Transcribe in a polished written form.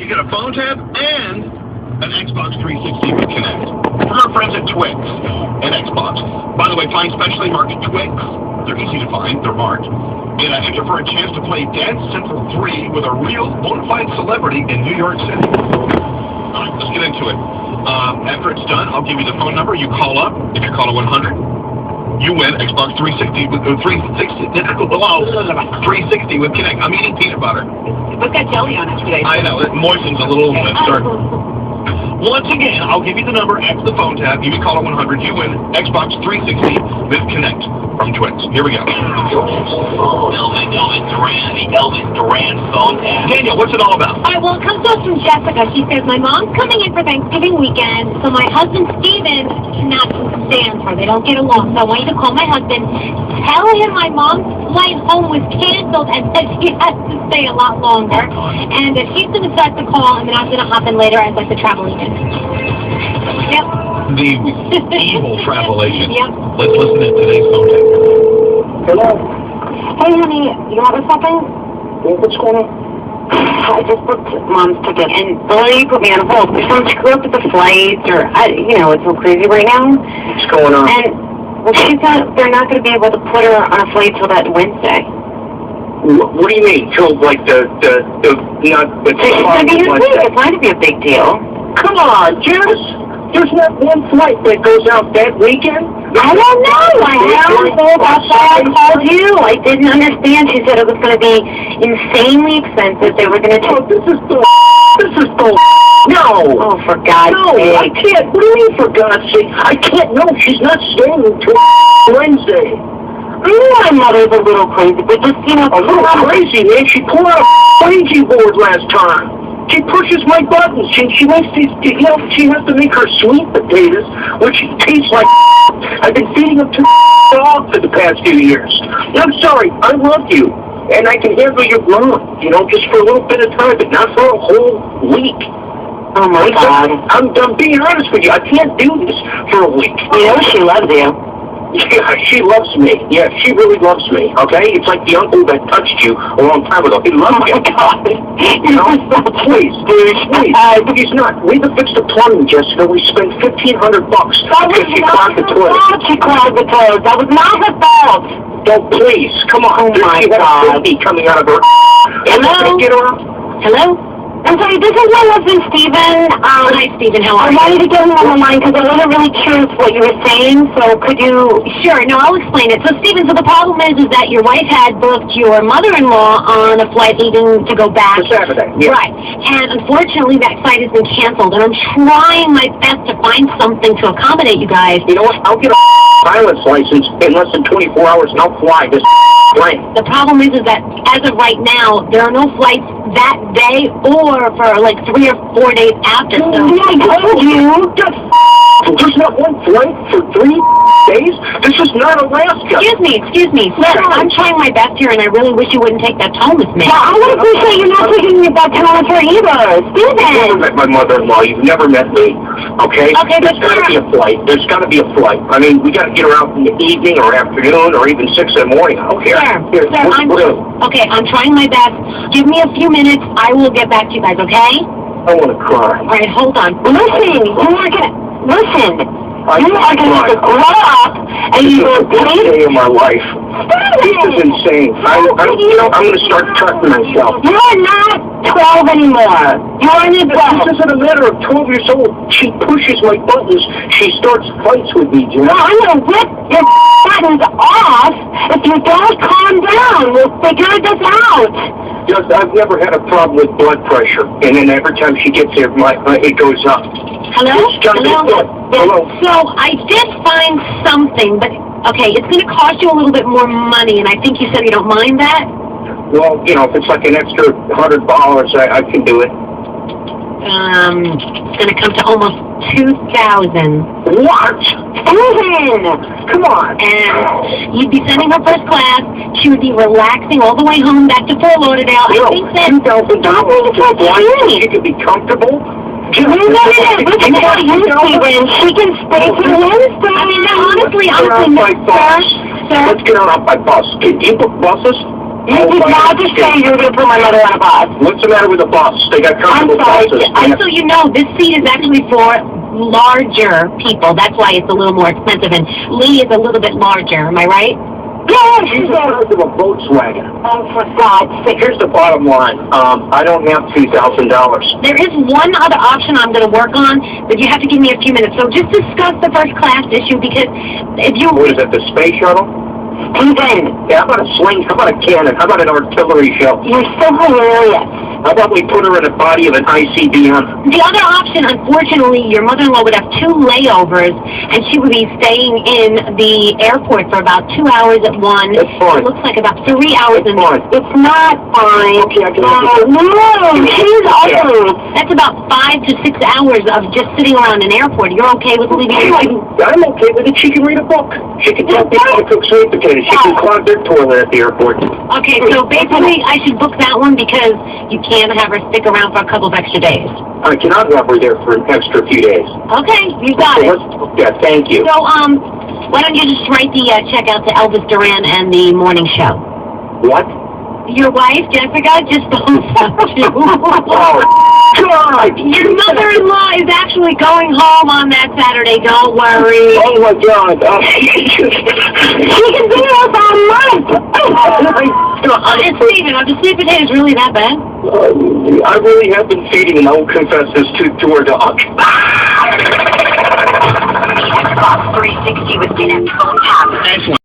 You get a phone tab and an Xbox 360 with Kinect. From our friends at Twix and Xbox. By the way, find specially marked Twix. They're easy to find. They're marked. And enter for a chance to play Dance Central 3 with a real bona fide celebrity in New York City. All right, let's get into it. After it's done, I'll give you the phone number. You call up. If you call a 100, you win Xbox 360 with 360 with Kinect. I'm eating peanut butter. What's that jelly on it today? I know, it moistens a little bit. Once again, I'll give you the number after the phone tab. You call it 100, you win Xbox 360 with Kinect from Twix. Here we go. Elvis Duran phone tab. Daniel, what's it all about? All right, well, it comes to us from Jessica. She says, my mom's coming in for Thanksgiving weekend, so my husband, Steven, cannot stand her. They don't get along. So I want you to call my husband, tell him my mom's flight home was canceled and that she has to stay a lot longer. And that she's going to start the call, and then I'm going to hop in later as like the travel agent. Yep. The evil travel agent. Yep. Let's listen to today's phone tap. Hello? Hey, honey, you have a second? Yeah, what's going on? I just booked Mom's ticket, and you put me on hold. There's some screw up with the flights, or, it's so crazy right now. What's going on? And they're not going to be able to put her on a flight till that Wednesday. What do you mean? Till, like, It's going to be this week. It's going to be a big deal. Come on, Jess! There's not one flight that goes out that weekend? I don't know. I haven't told. That's why I called you. I didn't understand. She said it was going to be insanely expensive. They were going to Oh, this is bull. No! Oh, for God's sake. No, I can't. What do you mean, for God's sake? I can't. No, she's not staying until Wednesday. I know my mother's a little crazy, but just, A little crazy, man. She pulled out a Ouija board last time. She pushes my buttons. She makes these, she has to make her sweet potatoes, which tastes like I've been feeding them to dog for the past few years. I'm sorry. I love you. And I can handle your blonde, just for a little bit of time, but not for a whole week. Oh, my God. I'm being honest with you. I can't do this for a week. She loves you. Yeah, she loves me. Yeah, she really loves me, okay? It's like the uncle that touched you a long time ago. He loves you. Please. He's not. We have fixed the plumbing, Jessica. We spent $1,500 because she clogged the toilet. She clogged the toilet. That was not her fault. Oh, please. Come on. Oh, my God. She had a baby coming out of her. Hello? Get her up. Hello? I'm sorry, this is my husband, Steven. Hi, Steven, how are you? I wanted to get him on the line because I wasn't really curious what you were saying, so could you... Sure, no, I'll explain it. So, Steven, the problem is that your wife had booked your mother-in-law on a flight needing to go back. For Saturday, yeah. Right, and unfortunately that flight has been canceled, and I'm trying my best to find something to accommodate you guys. You know what? I'll get a pilot's license in less than 24 hours, and I'll fly this plane. The problem is that, as of right now, there are no flights that day or for like 3 or 4 days after. So I told you. There's not one flight for 3 days? This is not Alaska. Excuse me. Sir, I'm trying my best here, and I really wish you wouldn't take that tone with me. Well, I would appreciate you not taking that tone with her either. You've never met my mother-in-law. You've never met me. Okay? Okay, There's got to be a flight. There's got to be a flight. I mean, we got to get her out in the evening or afternoon or even 6 in the morning. I don't care. Sir, I'm trying my best. Give me a few minutes. I will get back to you guys, okay? I want to cry. All right, hold on. Listen. You are going to grow up and you will day of my life. This is insane. I'm going to start cutting myself. You are not 12 anymore. You are an adult. This isn't a matter of 12 years old. She pushes my buttons. She starts fights with me, Jim. Well, I'm going to rip your buttons off if you don't calm down. We'll figure this out. I've never had a problem with blood pressure, and then every time she gets there, it goes up. Hello? Hello? So I did find something, but, okay, it's going to cost you a little bit more money, and I think you said you don't mind that? Well, if it's like an extra $100, I can do it. It's going to come to almost $2,000. What? Steven! Come on. And you'd be sending her first class. She would be relaxing all the way home back to Fort Lauderdale. I think that... $2,000 she could be comfortable. Listen to you, Steven. She can stay till Wednesday. I mean, honestly, no, sir. Let's get her off by bus. Can you book buses? You did not just say you were going to put my mother on a bus. What's the matter with the bus? They got I'm comfortable sorry. buses. So you know, this seat is actually for larger people. That's why it's a little more expensive. And Lee is a little bit larger. Am I right? Yeah, she's the size of a Volkswagen. Oh, for God's sake. Here's the bottom line. I don't have $2,000. There is one other option I'm going to work on, but you have to give me a few minutes. So just discuss the first class issue, because if you... What is it, the space shuttle? Steven, Yeah, how about a sling? How about a cannon? How about an artillery shell? you're so hilarious. How about we put her in the body of an ICBM? The other option, unfortunately, your mother-in-law would have 2 layovers, and she would be staying in the airport for about 2 hours at one. That's fine. It looks like about 3 hours. That's fine. It's not fine. Okay, I can understand. No, she's Yeah. old. That's about 5 to 6 hours of just sitting around an airport. You're okay with leaving your wife? I'm okay with it. She can read a book. She can tell people how to cook sweet potatoes. She can clog their toilet at the airport. Okay, so basically, I should book that one because you can't have her stick around for a couple of extra days. I cannot have her there for an extra few days. Okay, you got it. Yeah, thank you. So, why don't you just write the check out to Elvis Duran and the morning show? What? Your wife, Jessica, just don't fuck you. Oh, God! Your mother-in-law is actually going home on that Saturday, don't worry. Oh, my God. She can be here for a month. And Steven, are the sweet potatoes really that bad? I really have been feeding, and I will confess this to our dog. Xbox 360 with in-app phone tab. Excellent.